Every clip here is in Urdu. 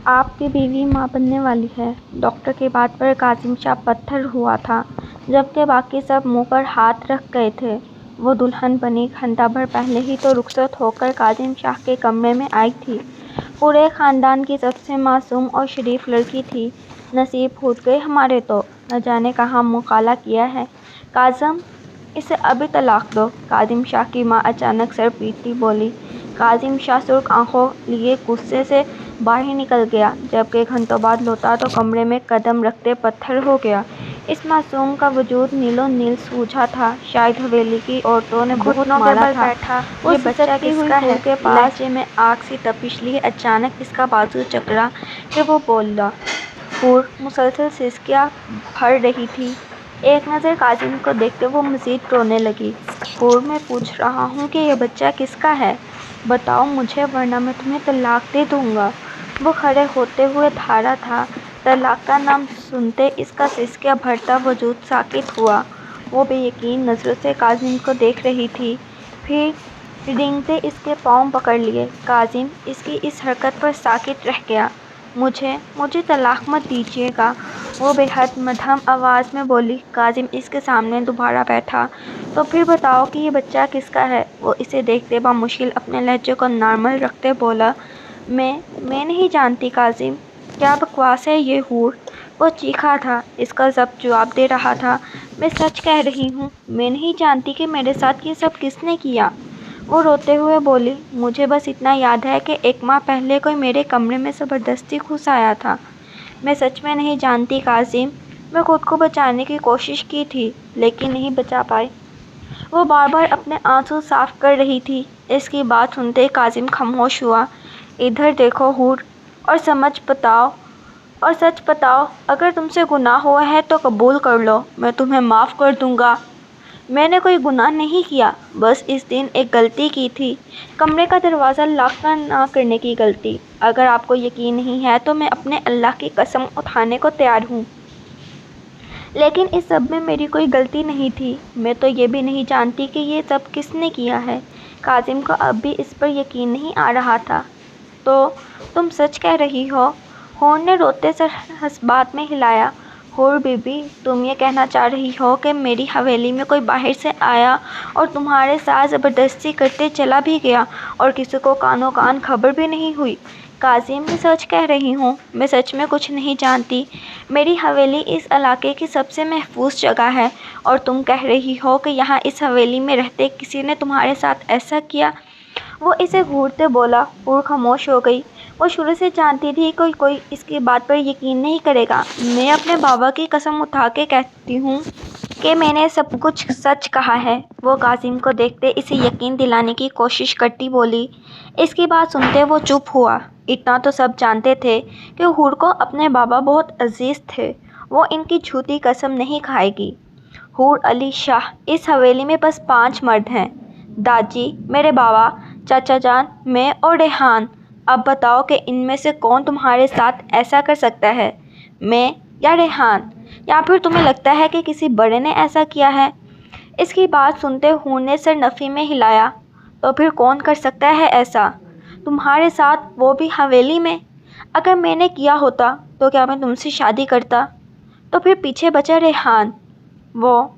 آپ کی بیوی ماں بننے والی ہے۔ ڈاکٹر کی بات پر کاظم شاہ پتھر ہوا تھا، جبکہ باقی سب منہ پر ہاتھ رکھ گئے تھے۔ وہ دلہن بنی گھنٹہ بھر پہلے ہی تو رخصت ہو کر کاظم شاہ کے کمرے میں آئی تھی۔ پورے خاندان کی سب سے معصوم اور شریف لڑکی تھی۔ نصیب پھوٹ گئے ہمارے تو، نہ جانے کہاں منہ کالا کیا ہے۔ کاظم، اسے ابھی طلاق دو۔ کاظم شاہ کی ماں اچانک سر پیٹتی بولی۔ کاظم شاہ سرخ آنکھوں لیے غصے سے باہر نکل گیا، جبکہ گھنٹوں بعد لوٹا تو کمرے میں قدم رکھتے پتھر ہو گیا۔ اس معصوم کا وجود نیلو نیل سوجا تھا۔ شاید حویلی کی عورتوں نے بہت مارا تھا۔ وہ سسکتی ہوئی حور کے پاس لہجے میں آگ سی تپش لیے اچانک اس کا بازو جکڑا کہ وہ بولا۔ حور مسلسل سسکیاں بھر رہی تھی۔ ایک نظر کاظم کو دیکھتے وہ مزید رونے لگی۔ حور، میں پوچھ رہا ہوں کہ یہ بچہ کس کا ہے؟ بتاؤ مجھے، ورنہ میں تمہیں طلاق دے دوں گا۔ وہ کھڑے ہوتے ہوئے دھاڑا تھا۔ طلاق کا نام سنتے اس کا سسکیاں بھرتا وجود ساکت ہوا۔ وہ بے یقین نظروں سے کاظم کو دیکھ رہی تھی، پھر رینگتے اس کے پاؤں پکڑ لیے۔ کاظم اس کی اس حرکت پر ساکت رہ گیا۔ مجھے طلاق مت دیجیے گا، وہ بے حد مدھم آواز میں بولی۔ کاظم اس کے سامنے دوبارہ بیٹھا۔ تو پھر بتاؤ کہ یہ بچہ کس کا ہے؟ وہ اسے دیکھتے بمشکل اپنے لہجے کو نارمل رکھتے بولا۔ میں نہیں جانتی کاظم، کیا بکواس ہے یہ حور؟ وہ چیخا تھا۔ اس کا ضبط جواب دے رہا تھا۔ میں سچ کہہ رہی ہوں، میں نہیں جانتی کہ میرے ساتھ یہ سب کس نے کیا۔ وہ روتے ہوئے بولی۔ مجھے بس اتنا یاد ہے کہ 1 ماہ پہلے کوئی میرے کمرے میں زبردستی گھس آیا تھا۔ میں سچ میں نہیں جانتی کاظم، میں خود کو بچانے کی کوشش کی تھی، لیکن نہیں بچا پائی۔ وہ بار بار اپنے آنسو صاف کر رہی تھی۔ اس کی بات سنتے کاظم خاموش ہوا۔ ادھر دیکھو حور، اور سچ بتاؤ، اگر تم سے گناہ ہوا ہے تو قبول کر لو، میں تمہیں معاف کر دوں گا۔ میں نے کوئی گناہ نہیں کیا، بس اس دن ایک غلطی کی تھی، کمرے کا دروازہ لاک نہ کرنے کی غلطی۔ اگر آپ کو یقین نہیں ہے تو میں اپنے اللہ کی قسم اٹھانے کو تیار ہوں۔ لیکن اس سب میں میری کوئی غلطی نہیں تھی۔ میں تو یہ بھی نہیں جانتی کہ یہ سب کس نے کیا ہے۔ کاظم کو اب بھی اس پر یقین نہیں آ رہا تھا۔ تو تم سچ کہہ رہی ہو؟ حور نے روتے سر حسابات میں ہلایا۔ حور بی بی، تم یہ کہنا چاہ رہی ہو کہ میری حویلی میں کوئی باہر سے آیا اور تمہارے ساتھ زبردستی کرتے چلا بھی گیا اور کسی کو کانوں کان خبر بھی نہیں ہوئی؟ کاظم، میں سچ کہہ رہی ہوں، میں سچ میں کچھ نہیں جانتی۔ میری حویلی اس علاقے کی سب سے محفوظ جگہ ہے، اور تم کہہ رہی ہو کہ یہاں اس حویلی میں رہتے کسی نے تمہارے ساتھ ایسا کیا؟ وہ اسے گھورتے بولا۔ حور خاموش ہو گئی۔ وہ شروع سے جانتی تھی کہ کوئی اس کی بات پر یقین نہیں کرے گا۔ میں اپنے بابا کی قسم اٹھا کے کہتی ہوں کہ میں نے سب کچھ سچ کہا ہے، وہ کاظم کو دیکھتے اسے یقین دلانے کی کوشش کرتی بولی۔ اس کی بات سنتے وہ چپ ہوا۔ اتنا تو سب جانتے تھے کہ حور کو اپنے بابا بہت عزیز تھے، وہ ان کی جھوٹی قسم نہیں کھائے گی۔ حور علی شاہ، اس حویلی میں بس 5 مرد ہیں، داجی، میرے بابا، چاچا جان، میں اور ریحان۔ اب بتاؤ کہ ان میں سے کون تمہارے ساتھ ایسا کر سکتا ہے، میں یا ریحان؟ یا پھر تمہیں لگتا ہے کہ کسی بڑے نے ایسا کیا ہے؟ اس کی بات سنتے حور نے سر نفی میں ہلایا۔ تو پھر کون کر سکتا ہے ایسا تمہارے ساتھ، وہ بھی حویلی میں؟ اگر میں نے کیا ہوتا تو کیا میں تم سے شادی کرتا؟ تو پھر پیچھے بچا ریحان، وہ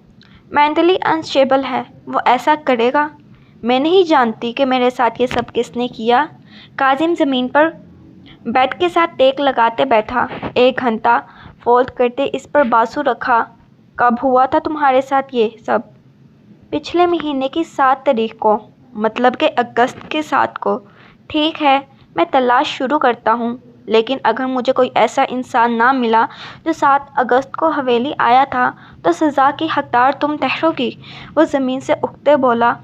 مینٹلی انسٹیبل ہے، وہ ایسا کرے گا؟ میں نہیں جانتی کہ میرے ساتھ یہ سب کس نے کیا۔ کاظم زمین پر بیٹ کے ساتھ ٹیک لگاتے بیٹھا۔ 1 گھنٹہ فولڈ کرتے اس پر بازو رکھا۔ کب ہوا تھا تمہارے ساتھ یہ سب؟ پچھلے مہینے کی 7 تاریخ کو، مطلب کہ اگست کے 7 کو۔ ٹھیک ہے، میں تلاش شروع کرتا ہوں، لیکن اگر مجھے کوئی ایسا انسان نہ ملا جو 7 اگست کو حویلی آیا تھا تو سزا کی حقدار تم ٹھہرو گی، وہ زمین سے اٹھتے بولا۔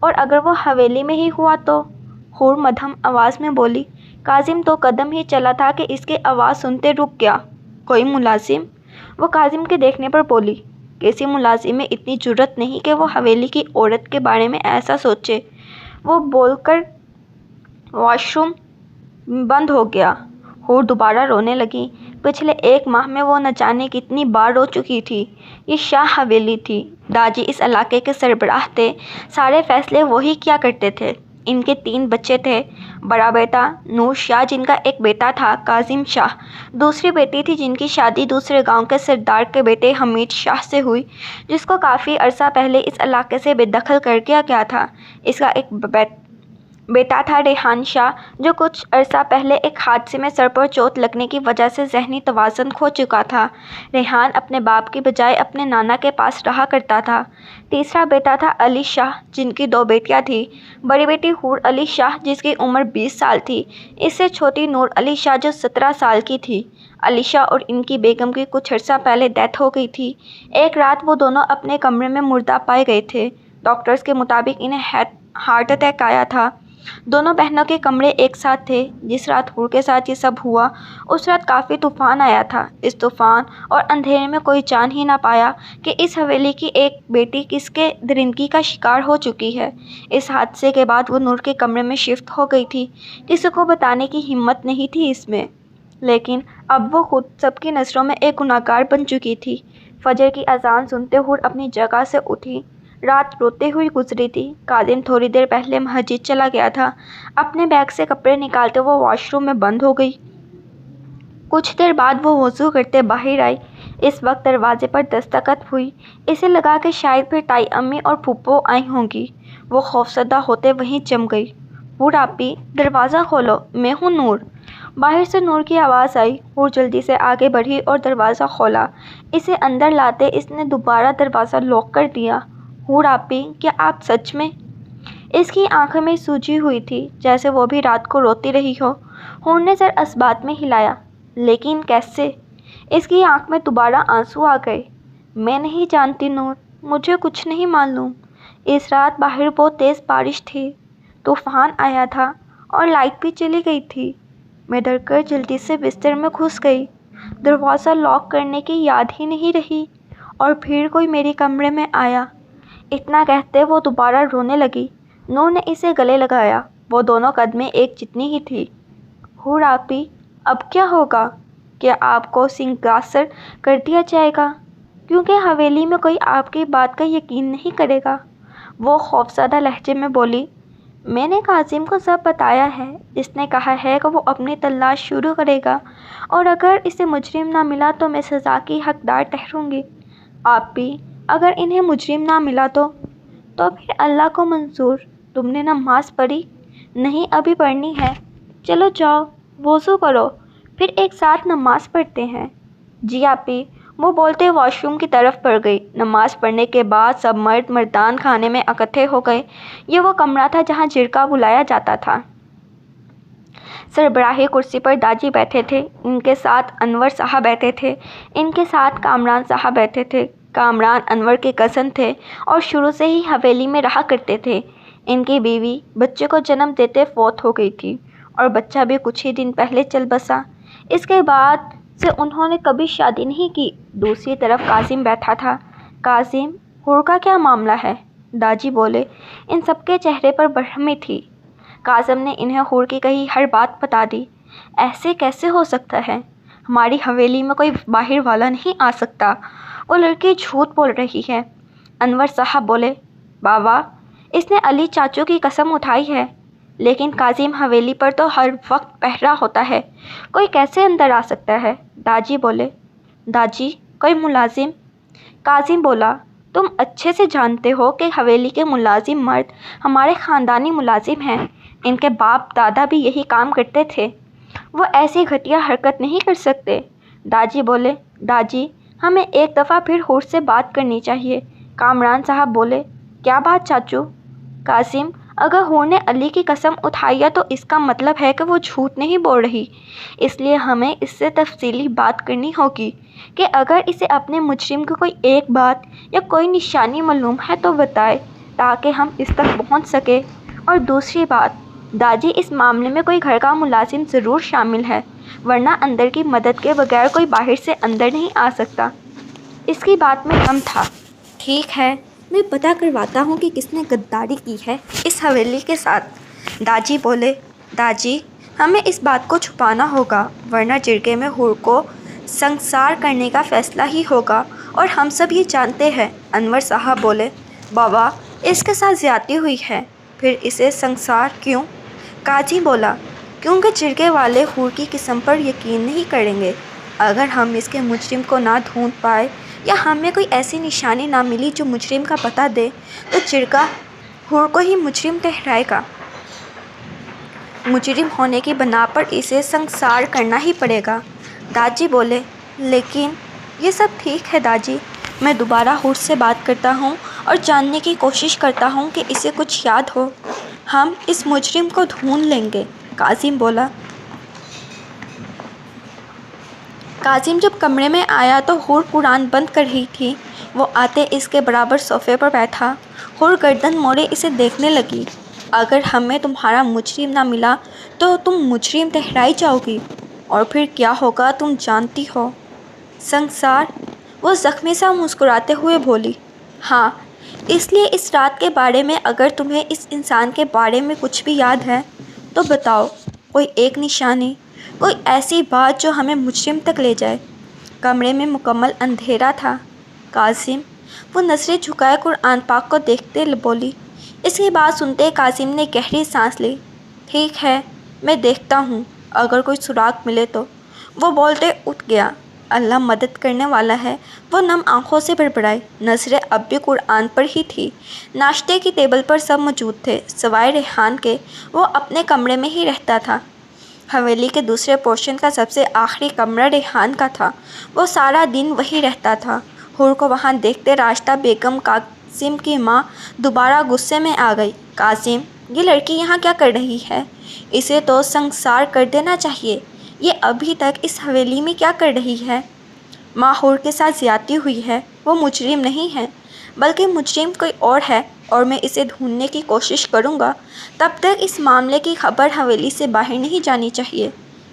اور اگر وہ حویلی میں ہی ہوا تو؟ حور مدھم آواز میں بولی۔ کاظم 2 قدم ہی چلا تھا کہ اس کی آواز سنتے رک گیا۔ کوئی ملازم؟ وہ کاظم کے دیکھنے پر بولی۔ کسی ملازم میں اتنی جرأت نہیں کہ وہ حویلی کی عورت کے بارے میں ایسا سوچے، وہ بول کر واش روم بند ہو گیا۔ حور دوبارہ رونے لگی۔ پچھلے 1 ماہ میں وہ نہ جانے کتنی بار رو چکی تھی۔ یہ شاہ حویلی تھی، داجی اس علاقے کے سربراہ تھے، سارے فیصلے وہی کیا کرتے تھے۔ ان کے 3 بچے تھے۔ بڑا بیٹا نور شاہ جن کا ایک بیٹا تھا کاظم شاہ، دوسری بیٹی تھی جن کی شادی دوسرے گاؤں کے سردار کے بیٹے حمید شاہ سے ہوئی جس کو کافی عرصہ پہلے اس علاقے سے بے دخل کر دیا گیا تھا۔ اس کا ایک بیٹا تھا ریحان شاہ جو کچھ عرصہ پہلے ایک حادثے میں سر پر چوٹ لگنے کی وجہ سے ذہنی توازن کھو چکا تھا۔ ریحان اپنے باپ کی بجائے اپنے نانا کے پاس رہا کرتا تھا۔ تیسرا بیٹا تھا علی شاہ جن کی 2 بیٹیاں تھیں، بڑی بیٹی حور علی شاہ جس کی عمر 20 سال تھی، اس سے چھوٹی نور علی شاہ جو 17 سال کی تھی۔ علی شاہ اور ان کی بیگم کی کچھ عرصہ پہلے ڈیتھ ہو گئی تھی۔ ایک رات وہ دونوں اپنے کمرے میں مردہ پائے گئے تھے۔ ڈاکٹرز کے مطابق انہیں ہارٹ اٹیک آیا تھا۔ دونوں بہنوں کے کمرے ایک ساتھ تھے۔ جس رات حور کے ساتھ یہ سب ہوا اس رات کافی طوفان آیا تھا۔ اس طوفان اور اندھیرے میں کوئی جان ہی نہ پایا کہ اس حویلی کی ایک بیٹی کس کے درندگی کا شکار ہو چکی ہے۔ اس حادثے کے بعد وہ نور کے کمرے میں شفٹ ہو گئی تھی۔ کسی کو بتانے کی ہمت نہیں تھی اس میں، لیکن اب وہ خود سب کی نظروں میں ایک گنہگار بن چکی تھی۔ فجر کی اذان سنتے حور اپنی جگہ سے اٹھی۔ رات روتے ہوئی گزری تھی۔ کاظم تھوڑی دیر پہلے مسجد چلا گیا تھا۔ اپنے بیگ سے کپڑے نکالتے وہ واش روم میں بند ہو گئی۔ کچھ دیر بعد وہ وضو کرتے باہر آئی۔ اس وقت دروازے پر دستک ہوئی۔ اسے لگا کہ شاید پھر تائی امی اور پھوپھو آئی ہوں گی۔ وہ خوفزدہ ہوتے وہیں جم گئی۔ حور آپی دروازہ کھولو، میں ہوں نور۔ باہر سے نور کی آواز آئی۔ حور جلدی سے آگے بڑھی اور دروازہ کھولا۔ اسے اندر لاتے اس نے دوبارہ دروازہ لاک کر دیا۔ حور آپی کیا آپ سچ میں؟ اس کی آنکھوں میں سوجی ہوئی تھی جیسے وہ بھی رات کو روتی رہی ہو۔ حور نے سر اثبات میں ہلایا۔ لیکن کیسے؟ اس کی آنکھ میں دوبارہ آنسو آ گئے۔ میں نہیں جانتی نور، مجھے کچھ نہیں معلوم۔ اس رات باہر بہت تیز بارش تھی، طوفان آیا تھا اور لائٹ بھی چلی گئی تھی۔ میں ڈر کر جلدی سے بستر میں گھس گئی۔ دروازہ لاک کرنے کی یاد ہی نہیں رہی اور پھر کوئی میرے کمرے میں آیا۔ اتنا کہتے وہ دوبارہ رونے لگی۔ نور نے اسے گلے لگایا۔ وہ دونوں قدمیں ایک جتنی ہی تھی۔ حور آپی اب کیا ہوگا؟ کیا آپ کو سنگاسر کر دیا جائے گا؟ کیونکہ حویلی میں کوئی آپ کی بات کا یقین نہیں کرے گا۔ وہ خوفزدہ لہجے میں بولی۔ میں نے کاظم کو سب بتایا ہے۔ اس نے کہا ہے کہ وہ اپنی تلاش شروع کرے گا اور اگر اسے مجرم نہ ملا تو میں سزا کی حقدار ٹھہروں گی۔ آپی اگر انہیں مجرم نہ ملا تو پھر اللہ کو منظور۔ تم نے نماز پڑھی؟ نہیں ابھی پڑھنی ہے۔ چلو جاؤ وضو کرو، پھر ایک ساتھ نماز پڑھتے ہیں۔ جی آپی، وہ بولتے واش روم کی طرف بڑھ گئی۔ نماز پڑھنے کے بعد سب مرد مردان خانے میں اکٹھے ہو گئے۔ یہ وہ کمرہ تھا جہاں جرگہ بلایا جاتا تھا۔ سربراہی کرسی پر داجی بیٹھے تھے، ان کے ساتھ انور صاحب بیٹھے تھے، ان کے ساتھ کامران صاحب بیٹھے تھے۔ کامران انور کے کزن تھے اور شروع سے ہی حویلی میں رہا کرتے تھے۔ ان کی بیوی بچے کو جنم دیتے فوت ہو گئی تھی اور بچہ بھی کچھ ہی دن پہلے چل بسا۔ اس کے بعد سے انہوں نے کبھی شادی نہیں کی۔ دوسری طرف کاظم بیٹھا تھا۔ کاظم حور کا کیا معاملہ ہے؟ داجی بولے۔ ان سب کے چہرے پر برہمی تھی۔ کاظم نے انہیں حور کی کہی ہر بات بتا دی۔ ایسے کیسے ہو سکتا ہے؟ ہماری حویلی میں کوئی باہر والا نہیں آ سکتا۔ وہ لڑکی جھوٹ بول رہی ہے۔ انور صاحب بولے۔ بابا اس نے علی چاچو کی قسم اٹھائی ہے، لیکن کاظم حویلی پر تو ہر وقت پہرا ہوتا ہے، کوئی کیسے اندر آ سکتا ہے؟ داجی بولے۔ داجی کوئی ملازم؟ کاظم بولا۔ تم اچھے سے جانتے ہو کہ حویلی کے ملازم مرد ہمارے خاندانی ملازم ہیں، ان کے باپ دادا بھی یہی کام کرتے تھے، وہ ایسی گھٹیا حرکت نہیں کر سکتے۔ داجی بولے۔ داجی ہمیں ایک دفعہ پھر حور سے بات کرنی چاہیے۔ کامران صاحب بولے۔ کیا بات چاچو؟ کاظم اگر حور نے علی کی قسم اٹھائی ہے تو اس کا مطلب ہے کہ وہ جھوٹ نہیں بول رہی، اس لیے ہمیں اس سے تفصیلی بات کرنی ہوگی کہ اگر اسے اپنے مجرم کی کوئی ایک بات یا کوئی نشانی معلوم ہے تو بتائے تاکہ ہم اس تک پہنچ سکیں۔ اور دوسری بات داجی اس معاملے میں کوئی گھر کا ملازم ضرور شامل ہے، ورنہ اندر کی مدد کے بغیر کوئی باہر سے اندر نہیں آ سکتا۔ اس کی بات میں دم تھا۔ ٹھیک ہے، میں پتہ کرواتا ہوں کہ کس نے غداری کی ہے اس حویلی کے ساتھ۔ داجی بولے۔ داجی ہمیں اس بات کو چھپانا ہوگا ورنہ جرگے میں حور کو سنگسار کرنے کا فیصلہ ہی ہوگا اور ہم سب یہ جانتے ہیں۔ انور صاحب بولے۔ بابا اس کے ساتھ زیادتی ہوئی ہے، پھر اسے سنسار کیوں؟ قاضی بولا، کیونکہ جرگے والے حور کی قسم پر یقین نہیں کریں گے۔ اگر ہم اس کے مجرم کو نہ ڈھونڈ پائے یا ہمیں کوئی ایسی نشانی نہ ملی جو مجرم کا پتہ دے تو جرگہ حور کو ہی مجرم ٹھہرائے گا۔ مجرم ہونے کی بنا پر اسے سنسار کرنا ہی پڑے گا۔ داجی بولے، لیکن یہ سب ٹھیک ہے داجی، میں دوبارہ حور سے بات کرتا ہوں اور جاننے کی کوشش کرتا ہوں کہ اسے کچھ یاد ہو۔ ہم اس مجرم کو ڈھونڈ لیں گے، قاسم بولا۔ قاسم جب کمرے میں آیا تو حور قرآن بند کر رہی تھی۔ وہ آتے اس کے برابر صوفے پر بیٹھا۔ حور گردن موڑے اسے دیکھنے لگی۔ اگر ہمیں تمہارا مجرم نہ ملا تو تم مجرم ٹھہرائی جاؤ گی، اور پھر کیا ہوگا تم جانتی ہو۔ سنسار؟ وہ زخمی سا مسکراتے ہوئے بولی، ہاں، اس لیے اس رات کے بارے میں اگر تمہیں اس انسان کے بارے میں کچھ بھی یاد ہے تو بتاؤ، کوئی ایک نشانی، کوئی ایسی بات جو ہمیں مجرم تک لے جائے۔ کمرے میں مکمل اندھیرا تھا۔ قاسم؟ وہ نظریں جھکائے قرآن پاک کو دیکھتے بولی۔ اس کی بات سنتے قاسم نے گہری سانس لی۔ ٹھیک ہے، میں دیکھتا ہوں، اگر کوئی سراغ ملے تو۔ وہ بولتے اٹھ گیا۔ اللہ مدد کرنے والا ہے، وہ نم آنکھوں سے بڑبڑائی۔ نظریں اب بھی قرآن پر ہی تھی۔ ناشتے کی ٹیبل پر سب موجود تھے سوائے ریحان کے، وہ اپنے کمرے میں ہی رہتا تھا۔ حویلی کے دوسرے پورشن کا سب سے آخری کمرہ ریحان کا تھا، وہ سارا دن وہیں رہتا تھا۔ حور کو وہاں دیکھتے راشدہ بیگم، قاسم کی ماں، دوبارہ غصے میں آ گئی۔ قاسم، یہ لڑکی یہاں کیا کر رہی ہے؟ اسے تو سنسار کر دینا چاہیے۔ یہ ابھی تک اس حویلی میں کیا کر رہی ہے؟ ماں، حور کے ساتھ زیادتی ہوئی ہے، وہ مجرم نہیں ہے، بلکہ مجرم کوئی اور ہے، اور میں اسے ڈھونڈنے کی کوشش کروں گا۔ تب تک اس معاملے کی خبر حویلی سے باہر نہیں جانی چاہیے۔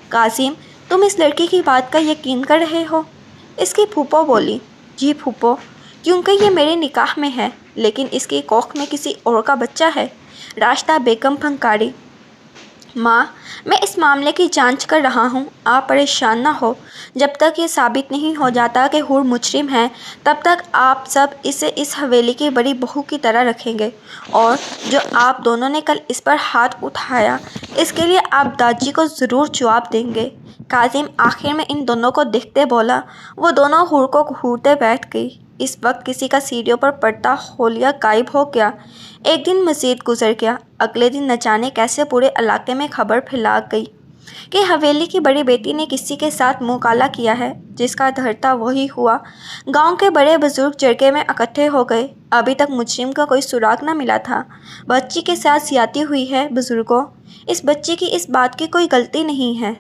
قاسم، تم اس لڑکی کی بات کا یقین کر رہے ہو؟ اس کی پھوپھو بولی، جی پھوپھو، کیونکہ یہ میرے نکاح میں ہے، لیکن اس کی کوکھ میں کسی اور کا بچہ ہے۔ راشدہ بیگم پھنکاری۔ ماں، میں اس معاملے کی جانچ کر رہا ہوں، آپ پریشان نہ ہو۔ جب تک یہ ثابت نہیں ہو جاتا کہ حور مجرم ہے، تب تک آپ سب اسے اس حویلی کی بڑی بہو کی طرح رکھیں گے، اور جو آپ دونوں نے کل اس پر ہاتھ اٹھایا، اس کے لیے آپ داجی کو ضرور جواب دیں گے۔ قاسم آخر میں ان دونوں کو دیکھتے بولا۔ وہ دونوں حور کو گھورتے بیٹھ گئی۔ اس وقت کسی کا سیڑھیوں پر پڑتا ہولیا غائب ہو گیا۔ ایک دن مزید گزر گیا۔ اگلے دن نہ جانے کیسے پورے علاقے میں خبر پھیلا گئی کہ حویلی کی بڑی بیٹی نے کسی کے ساتھ منہ کالا کیا ہے۔ جس کا ڈر تھا وہی ہوا۔ گاؤں کے بڑے بزرگ جرگے میں اکٹھے ہو گئے۔ ابھی تک مجرم کا کوئی سراغ نہ ملا تھا۔ بچی کے ساتھ زیادتی ہوئی ہے بزرگوں، اس بچی کی اس بات کی کوئی غلطی نہیں ہے۔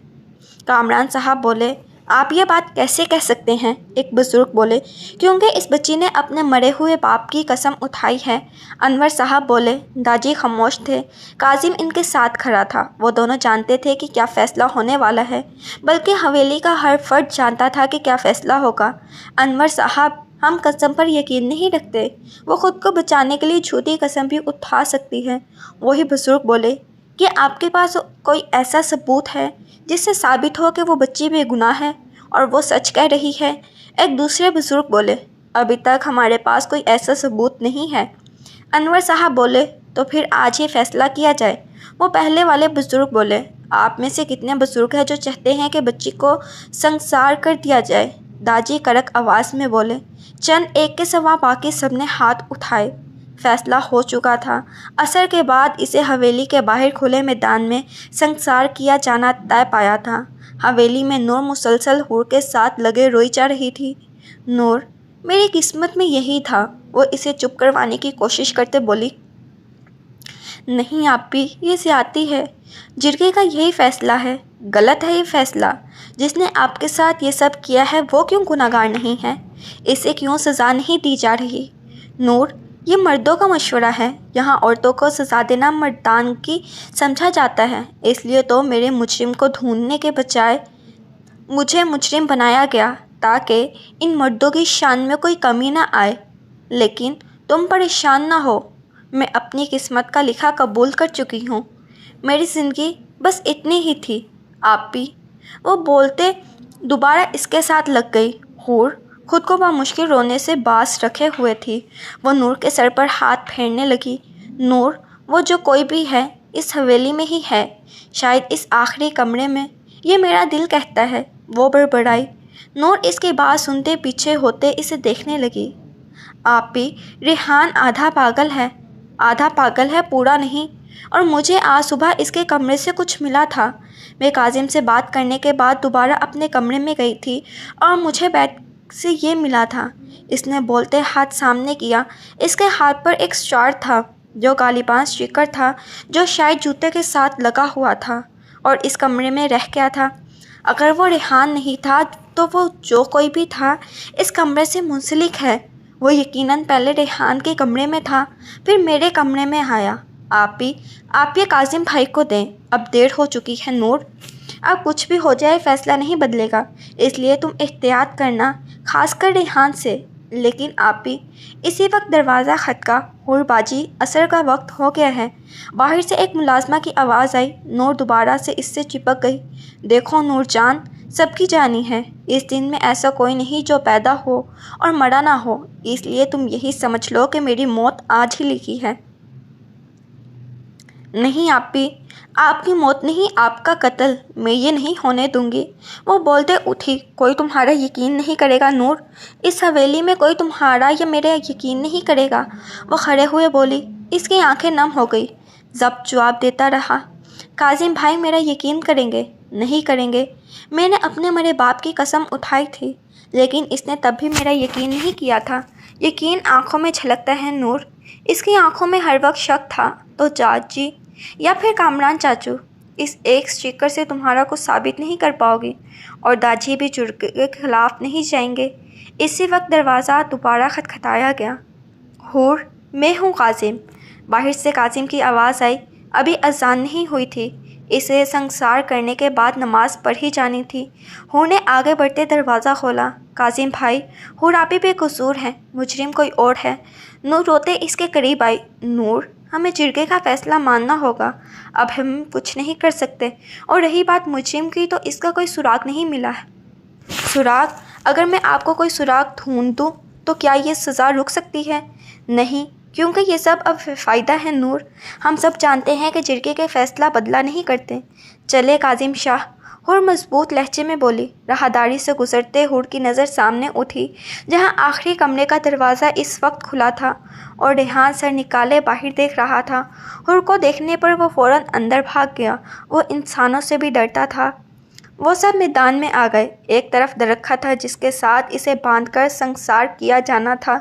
کامران صاحب بولے، آپ یہ بات کیسے کہہ سکتے ہیں؟ ایک بزرگ بولے، کیونکہ اس بچی نے اپنے مرے ہوئے باپ کی قسم اٹھائی ہے۔ انور صاحب بولے۔ داجی خاموش تھے۔ قاسم ان کے ساتھ کھڑا تھا۔ وہ دونوں جانتے تھے کہ کیا فیصلہ ہونے والا ہے، بلکہ حویلی کا ہر فرد جانتا تھا کہ کیا فیصلہ ہوگا۔ انور صاحب، ہم قسم پر یقین نہیں رکھتے، وہ خود کو بچانے کے لیے جھوٹی قسم بھی اٹھا سکتی ہے۔ وہی بزرگ بولے، کیا آپ کے پاس کوئی ایسا ثبوت ہے جس سے ثابت ہو کہ وہ بچی بے گناہ ہے اور وہ سچ کہہ رہی ہے؟ ایک دوسرے بزرگ بولے، ابھی تک ہمارے پاس کوئی ایسا ثبوت نہیں ہے۔ انور صاحب بولے، تو پھر آج ہی فیصلہ کیا جائے۔ وہ پہلے والے بزرگ بولے، آپ میں سے کتنے بزرگ ہیں جو چاہتے ہیں کہ بچی کو سنسار کر دیا جائے؟ داجی کڑک آواز میں بولے۔ چند ایک کے سوا باقی سب نے ہاتھ اٹھائے۔ فیصلہ ہو چکا تھا۔ عصر کے بعد اسے حویلی کے باہر کھلے میدان میں سنسار کیا جانا طے پایا تھا۔ حویلی میں نور مسلسل حور کے ساتھ لگے روئی جا رہی تھی۔ نور، میری قسمت میں یہی تھا، وہ اسے چپ کروانے کی کوشش کرتے بولی۔ نہیں آپی، یہ زیادتی ہے، جرگے کا یہی فیصلہ ہے، غلط ہے یہ فیصلہ۔ جس نے آپ کے ساتھ یہ سب کیا ہے وہ کیوں گنہگار نہیں ہے؟ اسے کیوں سزا نہیں دی جا رہی؟ نور، یہ مردوں کا مشورہ ہے، یہاں عورتوں کو سزا دینا مردانگی سمجھا جاتا ہے، اس لیے تو میرے مجرم کو ڈھونڈنے کے بجائے مجھے مجرم بنایا گیا تاکہ ان مردوں کی شان میں کوئی کمی نہ آئے۔ لیکن تم پریشان نہ ہو، میں اپنی قسمت کا لکھا قبول کر چکی ہوں، میری زندگی بس اتنی ہی تھی آپی۔ وہ بولتے دوبارہ اس کے ساتھ لگ گئی۔ حور خود کو بمشکل رونے سے باز رکھے ہوئے تھی۔ وہ نور کے سر پر ہاتھ پھیرنے لگی۔ نور، وہ جو کوئی بھی ہے اس حویلی میں ہی ہے، شاید اس آخری کمرے میں، یہ میرا دل کہتا ہے، وہ بڑبڑائی۔ نور اس کی بات سنتے پیچھے ہوتے اسے دیکھنے لگی۔ آپی، ریحان آدھا پاگل ہے پورا نہیں، اور مجھے آج صبح اس کے کمرے سے کچھ ملا تھا۔ میں کاظم سے بات کرنے کے بعد دوبارہ اپنے کمرے میں گئی تھی اور مجھے بیگ سے یہ ملا تھا۔ اس نے بولتے ہاتھ سامنے کیا۔ اس کے ہاتھ پر ایک اسٹار تھا جو غالباً اسٹیکر تھا جو شاید جوتے کے ساتھ لگا ہوا تھا اور اس کمرے میں رہ گیا تھا۔ اگر وہ ریحان نہیں تھا تو وہ جو کوئی بھی تھا اس کمرے سے منسلک ہے۔ وہ یقیناً پہلے ریحان کے کمرے میں تھا، پھر میرے کمرے میں آیا۔ آپ یہ کاظم بھائی کو دیں، اب دیر ہو چکی ہے نور۔ اب کچھ بھی ہو جائے فیصلہ نہیں بدلے گا، اس لیے تم احتیاط کرنا، خاص کر ریحان سے۔ لیکن آپی، اسی وقت دروازہ کھٹکا۔ حور باجی، عصر کا وقت ہو گیا ہے۔ باہر سے ایک ملازمہ کی آواز آئی۔ نور دوبارہ سے اس سے چپک گئی۔ دیکھو نور جان، سب کی جانی ہے، اس دن میں ایسا کوئی نہیں جو پیدا ہو اور مرا نہ ہو، اس لیے تم یہی سمجھ لو کہ میری موت آج ہی لکھی ہے۔ نہیں آپی، آپ کی موت نہیں، آپ کا قتل، میں یہ نہیں ہونے دوں گی۔ وہ بولتے اٹھی۔ کوئی تمہارا یقین نہیں کرے گا نور، اس حویلی میں کوئی تمہارا یا میرا یقین نہیں کرے گا۔ وہ کھڑے ہوئے بولی۔ اس کی آنکھیں نم ہو گئی۔ ضبط جواب دیتا رہا۔ کاظم بھائی میرا یقین کریں گے؟ نہیں کریں گے۔ میں نے اپنے مرے باپ کی قسم اٹھائی تھی، لیکن اس نے تب بھی میرا یقین نہیں کیا تھا۔ یقین آنکھوں میں جھلکتا ہے نور۔ اس کی آنکھوں میں ہر وقت شک تھا۔ تو چاچی یا پھر کامران چاچو اس ایک اسٹیکر سے تمہارا کچھ ثابت نہیں کر پاؤ گی، اور داجی بھی جرگے کے خلاف نہیں جائیں گے۔ اسی وقت دروازہ دوبارہ کھٹکھٹایا گیا۔ حور، میں ہوں کاظم۔ باہر سے کاظم کی آواز آئی۔ ابھی اذان نہیں ہوئی تھی، اسے سنگسار کرنے کے بعد نماز پڑھی جانی تھی۔ حور نے آگے بڑھتے دروازہ کھولا۔ کاظم بھائی، حور آپی بے قصور ہے، مجرم کوئی اور ہے۔ نور روتے اس کے قریب آئی۔ نور، ہمیں جرگے کا فیصلہ ماننا ہوگا، اب ہم کچھ نہیں کر سکتے، اور رہی بات مجرم کی تو اس کا کوئی سراغ نہیں ملا ہے۔ سراغ؟ اگر میں آپ کو کوئی سراغ ڈھونڈ دوں تو کیا یہ سزا رک سکتی ہے؟ نہیں، کیونکہ یہ سب اب فائدہ ہے نور۔ ہم سب جانتے ہیں کہ جرگے کے فیصلہ بدلا نہیں کرتے۔ چلے کاظم شاہ، حور مضبوط لہجے میں بولی۔ راہداری سے گزرتے حور کی نظر سامنے اٹھی جہاں آخری کمرے کا دروازہ اس وقت کھلا تھا اور ریحان سر نکالے باہر دیکھ رہا تھا۔ حور کو دیکھنے پر وہ فوراً اندر بھاگ گیا۔ وہ انسانوں سے بھی ڈرتا تھا۔ وہ سب میدان میں آ گئے۔ ایک طرف درخت تھا جس کے ساتھ اسے باندھ کر سنگسار کیا جانا تھا۔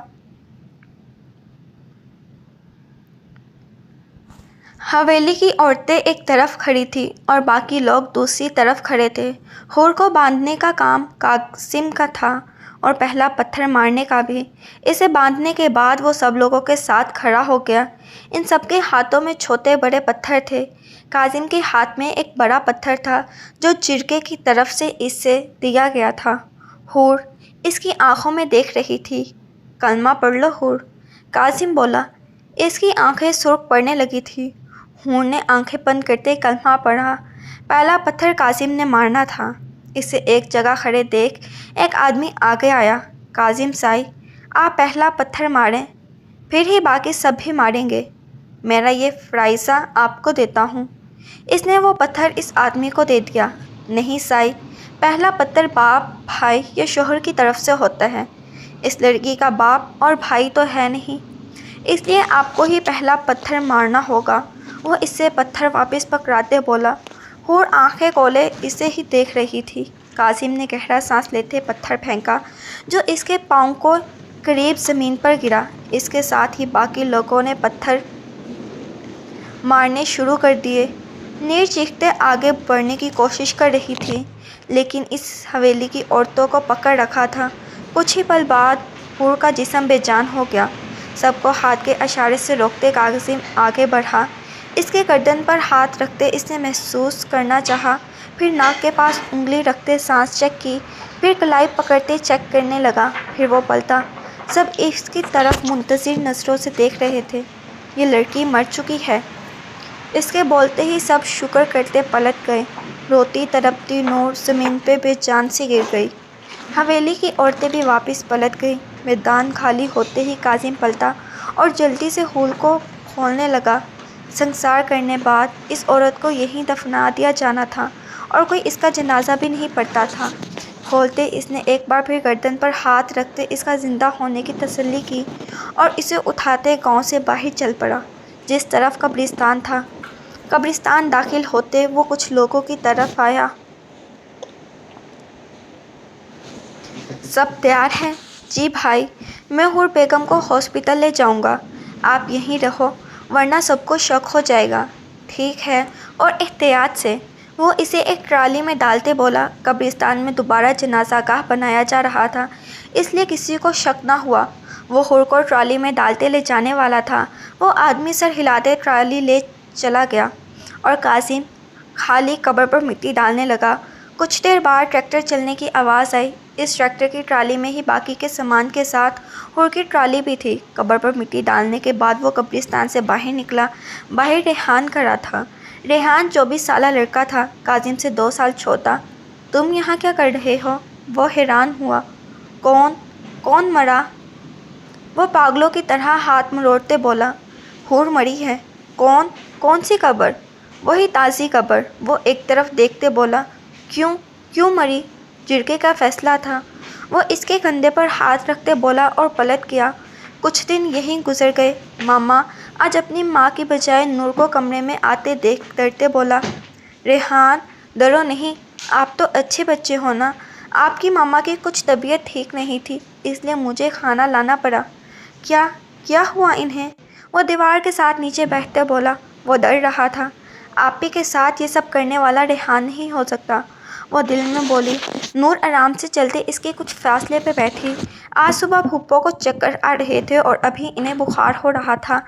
حویلی کی عورتیں ایک طرف کھڑی تھیں اور باقی لوگ دوسری طرف کھڑے تھے۔ حور کو باندھنے کا کام کاظم کا تھا اور پہلا پتھر مارنے کا بھی۔ اسے باندھنے کے بعد وہ سب لوگوں کے ساتھ کھڑا ہو گیا۔ ان سب کے ہاتھوں میں چھوٹے بڑے پتھر تھے۔ کاظم کے ہاتھ میں ایک بڑا پتھر تھا جو جرگے کی طرف سے اسے دیا گیا تھا۔ حور اس کی آنکھوں میں دیکھ رہی تھی۔ کلمہ پڑھ لو حور، کاظم بولا۔ اس کی آنکھیں سرخ پڑنے لگی تھیں۔ حور نے آنکھیں بند کرتے کلمہ پڑھا۔ پہلا پتھر کاظم نے مارنا تھا۔ اسے ایک جگہ کھڑے دیکھ ایک آدمی آگے آیا۔ کاظم سائی، آپ پہلا پتھر ماریں، پھر ہی باقی سب بھی ماریں گے۔ میرا یہ فرائضہ آپ کو دیتا ہوں۔ اس نے وہ پتھر اس آدمی کو دے دیا۔ نہیں سائی، پہلا پتھر باپ، بھائی یا شوہر کی طرف سے ہوتا ہے۔ اس لڑکی کا باپ اور بھائی تو ہے نہیں، اس لیے آپ کو ہی پہلا پتھر مارنا ہوگا۔ وہ اس سے پتھر واپس پکڑاتے بولا۔ حور آنکھیں کھولے اسے ہی دیکھ رہی تھی۔ کاظم نے گہرا سانس لیتے پتھر پھینکا جو اس کے پاؤں کو قریب زمین پر گرا۔ اس کے ساتھ ہی باقی لوگوں نے پتھر مارنے شروع کر دیے۔ نیر چیختے آگے بڑھنے کی کوشش کر رہی تھی، لیکن اس حویلی کی عورتوں کو پکڑ رکھا تھا۔ کچھ ہی پل بعد حور کا جسم بے جان ہو گیا۔ سب کو ہاتھ کے اشارے سے روکتے کاظم آگے بڑھا۔ اس کے گردن پر ہاتھ رکھتے اس نے محسوس کرنا چاہا، پھر ناک کے پاس انگلی رکھتے سانس چیک کی، پھر کلائی پکڑتے چیک کرنے لگا، پھر وہ پلٹا۔ سب اس کی طرف منتظر نظروں سے دیکھ رہے تھے۔ یہ لڑکی مر چکی ہے۔ اس کے بولتے ہی سب شکر کرتے پلٹ گئے۔ روتی تڑپتی نور زمین پہ بے جان سی گر گئی۔ حویلی کی عورتیں بھی واپس پلٹ گئیں۔ میدان خالی ہوتے ہی کاظم پلٹا اور جلدی سے حور کو کھولنے لگا۔ سنسار کرنے بعد اس عورت کو یہیں دفنا دیا جانا تھا اور کوئی اس کا جنازہ بھی نہیں پڑتا تھا۔ کھولتے اس نے ایک بار پھر گردن پر ہاتھ رکھتے اس کا زندہ ہونے کی تسلی کی اور اسے اٹھاتے گاؤں سے باہر چل پڑا جس طرف قبرستان تھا۔ قبرستان داخل ہوتے وہ کچھ لوگوں کی طرف آیا۔ سب تیار ہیں؟ جی بھائی، میں حور بیگم کو ہاسپٹل لے جاؤں گا، آپ یہیں رہو ورنہ سب کو شک ہو جائے گا۔ ٹھیک ہے، اور احتیاط سے۔ وہ اسے ایک ٹرالی میں ڈالتے بولا۔ قبرستان میں دوبارہ جنازہ گاہ بنایا جا رہا تھا اس لیے کسی کو شک نہ ہوا۔ وہ حور کو ٹرالی میں ڈالتے لے جانے والا تھا۔ وہ آدمی سر ہلاتے ٹرالی لے چلا گیا اور قاسم خالی قبر پر مٹی ڈالنے لگا۔ کچھ دیر بعد ٹریکٹر چلنے کی آواز آئی۔ اس ٹریکٹر کی ٹرالی میں ہی باقی کے سامان کے ساتھ حور کی ٹرالی بھی تھی۔ قبر پر مٹی ڈالنے کے بعد وہ قبرستان سے باہر نکلا۔ باہر ریحان کھڑا تھا۔ ریحان 24 سالہ لڑکا تھا، کاظم سے 2 سال چھوٹا۔ تم یہاں کیا کر رہے ہو؟ وہ حیران ہوا۔ کون مرا؟ وہ پاگلوں کی طرح ہاتھ مروڑتے بولا۔ حور مری ہے۔ کون سی قبر؟ وہی تازی قبر۔ وہ ایک طرف دیکھتے بولا۔ کیوں مری؟ جرگے کا فیصلہ تھا۔ وہ اس کے کندھے پر ہاتھ رکھتے بولا اور پلٹ گیا۔ کچھ دن یہیں گزر گئے۔ ماما آج اپنی ماں کی بجائے نور کو کمرے میں آتے دیکھ ڈرتے بولا۔ ریحان ڈرو نہیں، آپ تو اچھے بچے ہو نا۔ آپ کی ماما کی کچھ طبیعت ٹھیک نہیں تھی اس لیے مجھے کھانا لانا پڑا۔ کیا ہوا انہیں؟ وہ دیوار کے ساتھ نیچے بیٹھتے بولا۔ وہ ڈر رہا تھا۔ آپی کے ساتھ یہ سب کرنے والا ریحان نہیں ہو سکتا۔ وہ دل میں بولی۔ نور آرام سے چلتے اس کے کچھ فاصلے پہ بیٹھی۔ آج صبح پھپھو کو چکر آ رہے تھے اور ابھی انہیں بخار ہو رہا تھا،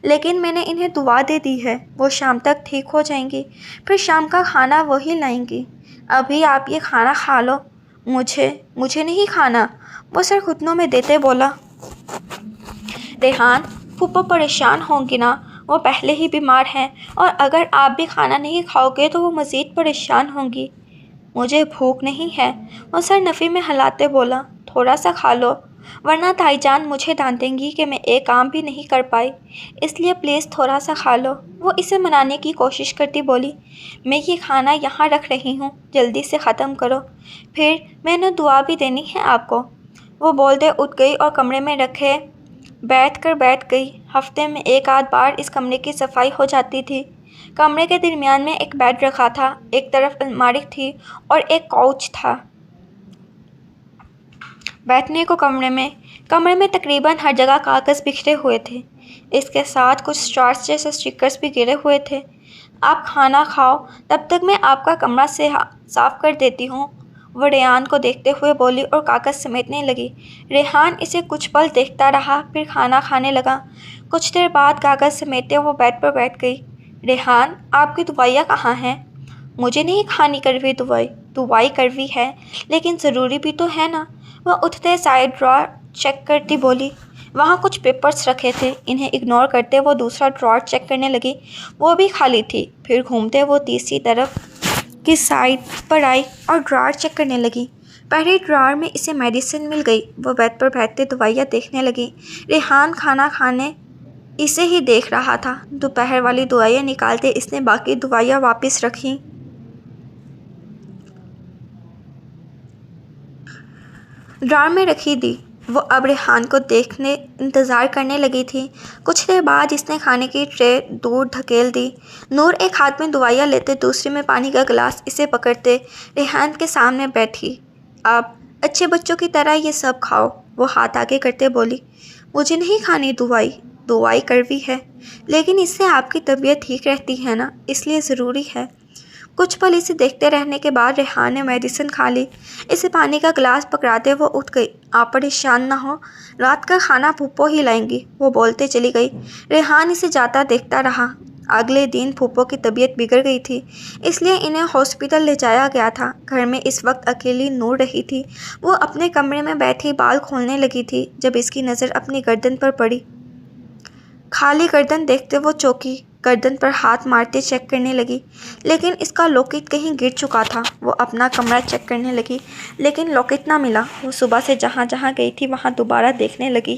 لیکن میں نے انہیں دوا دے دی ہے، وہ شام تک ٹھیک ہو جائیں گی، پھر شام کا کھانا وہی لائیں گی۔ ابھی آپ یہ کھانا کھا لو۔ مجھے نہیں کھانا، وہ سر گھٹنوں میں دیتے بولا۔ ریحان پھپھو پریشان ہوں گی نا، وہ پہلے ہی بیمار ہیں اور اگر آپ بھی کھانا نہیں کھاؤ گے تو وہ مزید پریشان ہوں گی۔ مجھے بھوک نہیں ہے، وہ سر نفی میں ہلاتے بولا۔ تھوڑا سا کھا لو ورنہ تائی جان مجھے ڈانٹیں گی کہ میں ایک کام بھی نہیں کر پائی، اس لیے پلیز تھوڑا سا کھا لو۔ وہ اسے منانے کی کوشش کرتی بولی۔ میں یہ کھانا یہاں رکھ رہی ہوں، جلدی سے ختم کرو، پھر میں نے دعا بھی دینی ہے آپ کو۔ وہ بولتے اٹھ گئی اور کمرے میں رکھے بیٹھ گئی۔ ہفتے میں ایک آدھ بار اس کمرے کی صفائی ہو جاتی تھی۔ کمرے کے درمیان میں ایک بیڈ رکھا تھا، ایک طرف الماری تھی اور ایک کاؤچ تھا۔ بیٹھنے کو کمرے میں تقریباً ہر جگہ کاغذ بکھرے ہوئے تھے، اس کے ساتھ کچھ اسٹارز جیسے اسٹکرز بھی گرے ہوئے تھے۔ آپ کھانا کھاؤ، تب تک میں آپ کا کمرہ صاف کر دیتی ہوں، وہ ریحان کو دیکھتے ہوئے بولی اور کاغذ سمیٹنے لگی۔ ریحان اسے کچھ پل دیکھتا رہا، پھر کھانا کھانے لگا۔ کچھ دیر بعد کاغذ سمیٹتے وہ بیڈ پر بیٹھ گئی۔ ریحان آپ کی دوائیاں کہاں ہیں؟ مجھے نہیں کھانی کڑوی دوائی کڑوی ہے لیکن ضروری بھی تو ہے نا۔ وہ اٹھتے سائیڈ ڈرار چیک کرتی بولی۔ وہاں کچھ پیپرز رکھے تھے، انہیں اگنور کرتے وہ دوسرا ڈرار چیک کرنے لگی، وہ بھی خالی تھی۔ پھر گھومتے وہ تیسری طرف کی سائڈ پر آئی اور ڈرار چیک کرنے لگی۔ پہلے ڈرار میں اسے میڈیسن مل گئی۔ وہ بیڈ پر بیٹھتے دوائیاں دیکھنے لگی۔ ریحان کھانا کھانے اسے ہی دیکھ رہا تھا۔ دوپہر والی دوائیاں نکالتے اس نے باقی دوائیاں واپس رکھیں۔ ڈرار میں رکھی دی۔ وہ اب ریحان کو دیکھنے انتظار کرنے لگی تھی۔ کچھ دیر بعد اس نے کھانے کی ٹرے دور دھکیل دی۔ نور ایک ہاتھ میں دوائیاں لیتے دوسرے میں پانی کا گلاس اسے پکڑتے ریحان کے سامنے بیٹھی۔ آپ اچھے بچوں کی طرح یہ سب کھاؤ، وہ ہاتھ آگے کرتے بولی۔ مجھے نہیں کھانی دوائی کڑوی ہے، لیکن اس سے آپ کی طبیعت ٹھیک رہتی ہے نا، اس لیے ضروری ہے۔ کچھ پل اسے دیکھتے رہنے کے بعد ریحان نے میڈیسن کھا لی۔ اسے پانی کا گلاس پکڑاتے وہ اٹھ گئی۔ آپ پریشان نہ ہو، رات کا کھانا پھپھو ہی لائیں گی، وہ بولتے چلی گئی۔ ریحان اسے جاتا دیکھتا رہا۔ اگلے دن پھپھو کی طبیعت بگڑ گئی تھی، اس لیے انہیں ہاسپٹل لے جایا گیا تھا۔ گھر میں اس وقت اکیلی نور رہی تھی۔ وہ اپنے کمرے میں بیٹھی بال کھولنے لگی تھی جب اس کی نظر اپنی گردن پر پڑی۔ خالی گردن دیکھتے وہ چونکی، گردن پر ہاتھ مارتے چیک کرنے لگی، لیکن اس کا لاکٹ کہیں گر چکا تھا۔ وہ اپنا کمرہ چیک کرنے لگی لیکن لاکٹ نہ ملا۔ وہ صبح سے جہاں جہاں گئی تھی وہاں دوبارہ دیکھنے لگی،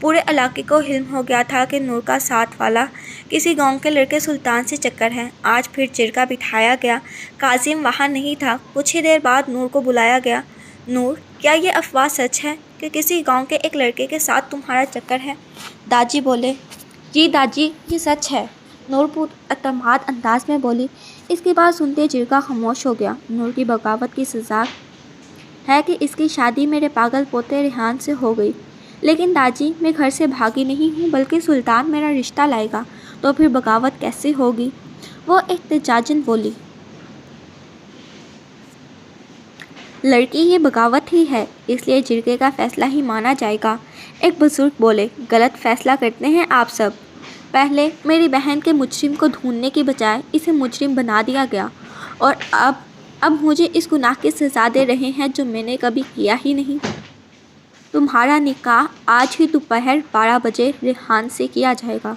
پورے علاقے کو علم ہو گیا تھا کہ نور کا ساتھ والا کسی گاؤں کے لڑکے سلطان سے چکر ہے۔ آج پھر جرگہ بٹھایا گیا۔ کاظم وہاں نہیں تھا۔ کچھ ہی دیر بعد نور کو بلایا گیا۔ نور، کیا یہ افواہ سچ ہے کہ کسی گاؤں کے ایک لڑکے کے ساتھ تمہارا چکر ہے؟ داجی بولے۔ جی داجی، یہ سچ ہے، نور پر اعتماد انداز میں بولی۔ اس کی بات سنتے جرگہ خاموش ہو گیا۔ نور کی بغاوت کی سزا ہے کہ اس کی شادی میرے پاگل پوتے ریحان سے ہو گئی۔ لیکن داجی، میں گھر سے بھاگی نہیں ہوں بلکہ سلطان میرا رشتہ لائے گا، تو پھر بغاوت کیسے ہوگی؟ وہ احتجاجاً بولی۔ لڑکی، یہ بغاوت ہی ہے، اس لیے جرگے کا فیصلہ ہی مانا جائے گا۔ ایک بزرگ بولے۔ غلط فیصلہ کرتے ہیں آپ سب۔ پہلے میری بہن کے مجرم کو ڈھونڈنے کی بجائے اسے مجرم بنا دیا گیا، اور اب مجھے اس گناہ کی سزا دے رہے ہیں جو میں نے کبھی کیا ہی نہیں۔ تمہارا نکاح آج ہی دوپہر 12 بجے ریحان سے کیا جائے گا۔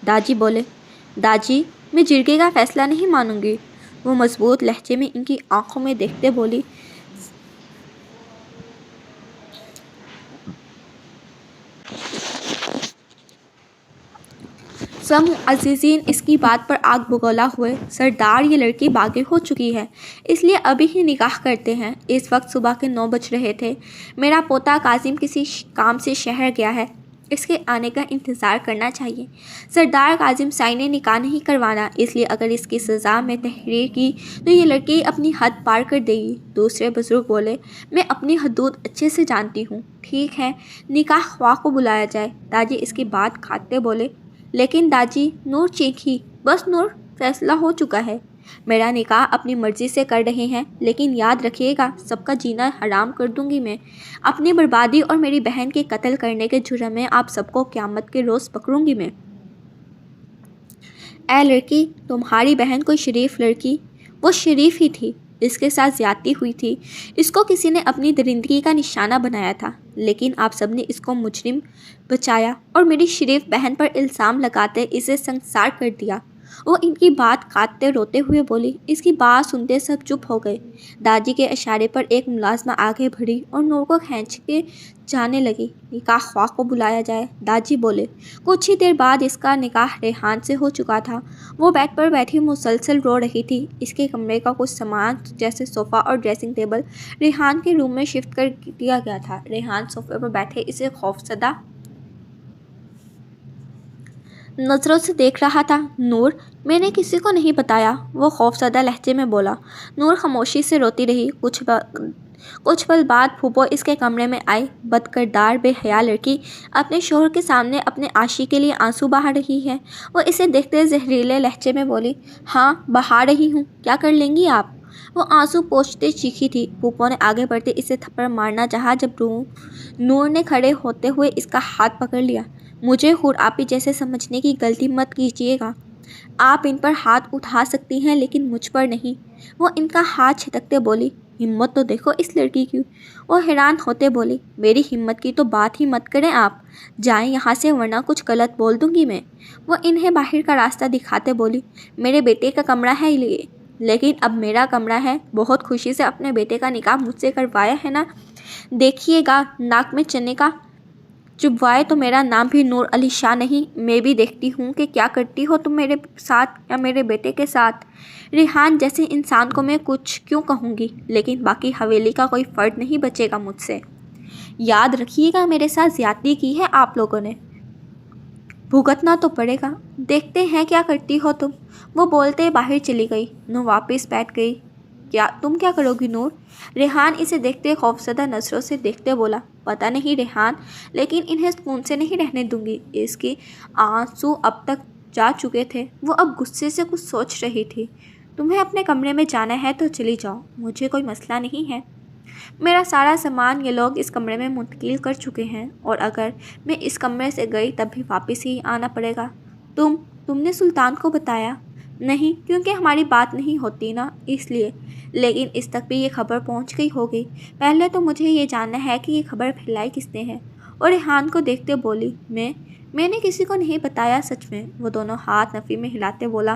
داجی بولے۔ داجی، میں جرگے کا فیصلہ نہیں مانوں گی، وہ مضبوط لہجے میں ان کی آنکھوں میں دیکھتے بولی۔ سب معززین اس کی بات پر آگ بگولا ہوئے۔ سردار، یہ لڑکی باغی ہو چکی ہے، اس لیے ابھی ہی نکاح کرتے ہیں۔ اس وقت صبح کے 9 بج رہے تھے۔ میرا پوتا کاظم کسی کام سے شہر گیا ہے، اس کے آنے کا انتظار کرنا چاہیے۔ سردار، کاظم سائی نے نکاح نہیں کروانا، اس لیے اگر اس کی سزا میں تحریر کی تو یہ لڑکی اپنی حد پار کر دے گی۔ دوسرے بزرگ بولے۔ میں اپنی حدود اچھے سے جانتی ہوں۔ ٹھیک ہے، نکاح خواہ کو بلایا جائے۔ داجی اس کی بات کاٹتے بولے۔ لیکن داجی، نور چیخی۔ بس نور، فیصلہ ہو چکا ہے۔ میرا نکاح اپنی مرضی سے کر رہے ہیں، لیکن یاد رکھیے گا، سب کا جینا حرام کر دوں گی میں۔ اپنی بربادی اور میری بہن کے قتل کرنے کے جرم میں آپ سب کو قیامت کے روز پکڑوں گی میں۔ اے لڑکی، تمہاری بہن کوئی شریف لڑکی، وہ شریف ہی تھی، اس کے ساتھ زیادتی ہوئی تھی، اس کو کسی نے اپنی درندگی کا نشانہ بنایا تھا، لیکن آپ سب نے اس کو مجرم بچایا اور میری شریف بہن پر الزام لگاتے اسے سنگسار کر دیا۔ وہ ان کی بات کاٹتے روتے ہوئے بولی۔ اس کی بات سنتے سب چپ ہو گئے۔ داجی کے اشارے پر ایک ملازمہ آگے بڑھی اور نور کو کھینچ کے جانے لگی۔ نکاح خواہ کو بلایا جائے۔ داجی بولے۔ کچھ ہی دیر بعد اس کا نکاح ریحان سے ہو چکا تھا۔ وہ بیڈ پر بیٹھی مسلسل رو رہی تھی۔ اس کے کمرے کا کچھ سامان جیسے صوفہ اور ڈریسنگ ٹیبل ریحان کے روم میں شفٹ کر دیا گیا تھا۔ ریحان صوفے پر بیٹھے اسے خوفزدہ نظروں سے دیکھ رہا تھا۔ نور، میں نے کسی کو نہیں بتایا، وہ خوفزدہ لہجے میں بولا۔ نور خاموشی سے روتی رہی۔ کچھ پل بعد پھوپھو اس کے کمرے میں آئی۔ بدکردار، بے حیا لڑکی اپنے شوہر کے سامنے اپنے عاشق کے لیے آنسو بہا رہی ہے۔ وہ اسے دیکھتے زہریلے لہجے میں بولی۔ ہاں، بہا رہی ہوں، کیا کر لیں گی آپ؟ وہ آنسو پوچھتے چیخی تھی۔ پھوپھو نے آگے بڑھتے اسے تھپڑ مارنا چاہا جب نور نے کھڑے ہوتے ہوئے اس کا ہاتھ پکڑ لیا۔ مجھے حور آپی جیسے سمجھنے کی غلطی مت کیجیے گا۔ آپ ان پر ہاتھ اٹھا سکتی ہیں لیکن مجھ پر نہیں۔ وہ ان کا ہاتھ جھٹکتے بولی۔ ہمت تو دیکھو اس لڑکی کی۔ وہ حیران ہوتے بولی۔ میری ہمت کی تو بات ہی مت کریں آپ، جائیں یہاں سے ورنہ کچھ غلط بول دوں گی میں۔ وہ انہیں باہر کا راستہ دکھاتے بولی۔ میرے بیٹے کا کمرہ ہے یہ، لیکن اب میرا کمرہ ہے۔ بہت خوشی سے اپنے بیٹے کا نکاح مجھ سے کروایا ہے نا؟ دیکھیے گا، ناک میں چنے کا چبھوائے تو میرا نام بھی نور علی شاہ نہیں۔ میں بھی دیکھتی ہوں کہ کیا کرتی ہو تم میرے ساتھ یا میرے بیٹے کے ساتھ۔ ریحان جیسے انسان کو میں کچھ کیوں کہوں گی، لیکن باقی حویلی کا کوئی فرد نہیں بچے گا مجھ سے۔ یاد رکھیے گا، میرے ساتھ زیادتی کی ہے آپ لوگوں نے، بھگتنا تو پڑے گا۔ دیکھتے ہیں کیا کرتی ہو تم۔ وہ بولتے باہر چلی گئی۔ نور واپس بیٹھ گئی۔ تم کیا کرو گی نور؟ ریحان اسے دیکھتے خوفزدہ نظروں سے دیکھتے بولا۔ پتہ نہیں ریحان، لیکن انہیں سکون سے نہیں رہنے دوں گی۔ اس کی آنسو اب تک جا چکے تھے۔ وہ اب غصے سے کچھ سوچ رہی تھی۔ تمہیں اپنے کمرے میں جانا ہے تو چلی جاؤ، مجھے کوئی مسئلہ نہیں ہے۔ میرا سارا سامان یہ لوگ اس کمرے میں منتقل کر چکے ہیں، اور اگر میں اس کمرے سے گئی تب بھی واپس ہی آنا پڑے گا۔ تم نے سلطان کو بتایا؟ نہیں، کیونکہ ہماری بات نہیں ہوتی نا، اس لیے۔ لیکن اس تک بھی یہ خبر پہنچ گئی ہوگی۔ پہلے تو مجھے یہ جاننا ہے کہ یہ خبر پھیلائی کس نے ہے۔ اور ریحان کو دیکھتے بولی۔ میں نے کسی کو نہیں بتایا سچ میں۔ وہ دونوں ہاتھ نفی میں ہلاتے بولا۔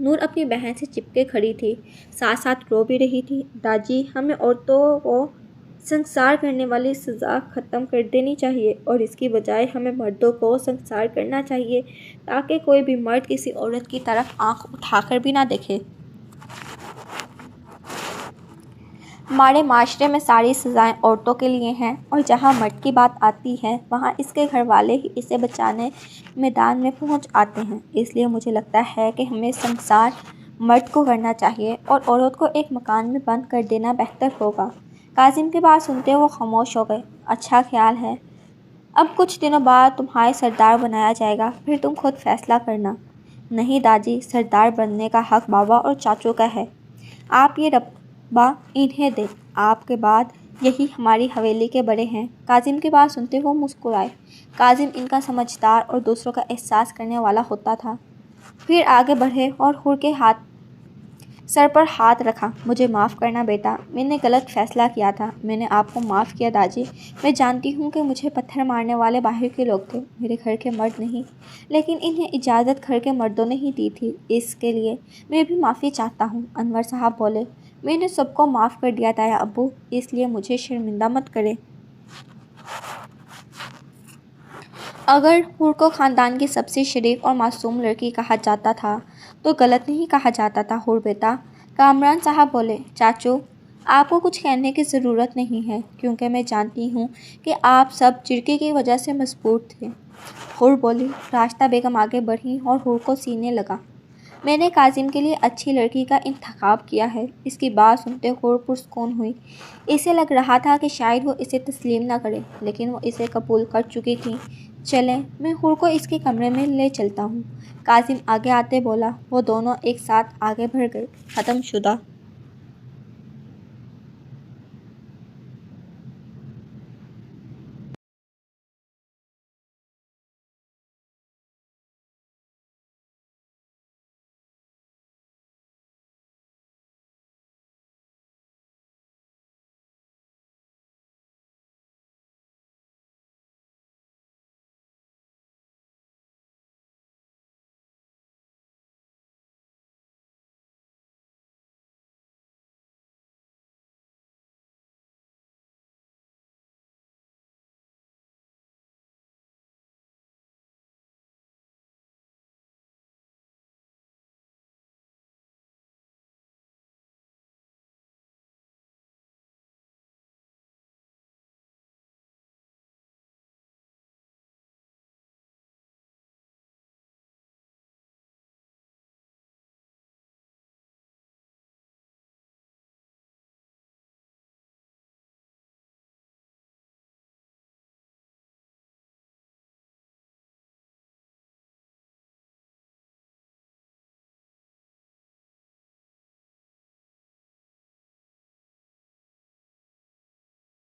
نور اپنی بہن سے چپکے کھڑی تھی، ساتھ ساتھ رو بھی رہی تھی۔ داجی، ہمیں عورتوں کو سنسار کرنے والی سزا ختم کر دینی چاہیے اور اس کی بجائے ہمیں مردوں کو سنسار کرنا چاہیے تاکہ کوئی بھی مرد کسی عورت کی طرف آنکھ اٹھا کر بھی نہ دیکھے۔ ہمارے معاشرے میں ساری سزائیں عورتوں کے لیے ہیں اور جہاں مرد کی بات آتی ہے وہاں اس کے گھر والے ہی اسے بچانے میدان میں پہنچ آتے ہیں۔ اس لیے مجھے لگتا ہے کہ ہمیں سنسار مرد کو کرنا چاہیے اور عورت کو ایک مکان میں بند کر دینا بہتر ہوگا۔ کاظم کی بات سنتے وہ خاموش ہو گئے۔ اچھا خیال ہے۔ اب کچھ دنوں بعد تمہیں سردار بنایا جائے گا، پھر تم خود فیصلہ کرنا۔ نہیں داجی، سردار بننے کا حق بابا اور چاچو کا ہے۔ آپ یہ رتبہ انہیں دیں۔ آپ کے بعد یہی ہماری حویلی کے بڑے ہیں۔ کاظم کی بات سنتے وہ مسکرائے۔ کاظم ان کا سمجھدار اور دوسروں کا احساس کرنے والا ہوتا تھا۔ پھر آگے بڑھے اور حور کے سر پر ہاتھ رکھا۔ مجھے معاف کرنا بیٹا، میں نے غلط فیصلہ کیا تھا۔ میں نے آپ کو معاف کیا داجی۔ میں جانتی ہوں کہ مجھے پتھر مارنے والے باہر کے لوگ تھے، میرے گھر کے مرد نہیں، لیکن انہیں اجازت گھر کے مردوں نے ہی دی تھی۔ اس کے لیے میں بھی معافی چاہتا ہوں۔ انور صاحب بولے، میں نے سب کو معاف کر دیا تھا ابو، اس لیے مجھے شرمندہ مت کریں۔ اگر حور کو خاندان کی سب سے شریف اور معصوم لڑکی کہا جاتا تھا تو غلط نہیں کہا جاتا تھا حور بیٹا۔ کامران صاحب بولے، چاچو آپ کو کچھ کہنے کی ضرورت نہیں ہے کیونکہ میں جانتی ہوں کہ آپ سب چڑکی کی وجہ سے مجبور تھے۔ حور بولی۔ راشدہ بیگم آگے بڑھیں اور حور کو سینے لگا۔ میں نے کاظم کے لیے اچھی لڑکی کا انتخاب کیا ہے۔ اس کی بات سنتے حور پرسکون ہوئی۔ اسے لگ رہا تھا کہ شاید وہ اسے تسلیم نہ کرے، لیکن وہ اسے قبول کر چکی تھی۔ چلیں، میں حور کو اس کے کمرے میں لے چلتا ہوں۔ کاظم آگے آتے بولا۔ وہ دونوں ایک ساتھ آگے بڑھ گئے۔ ختم شدہ۔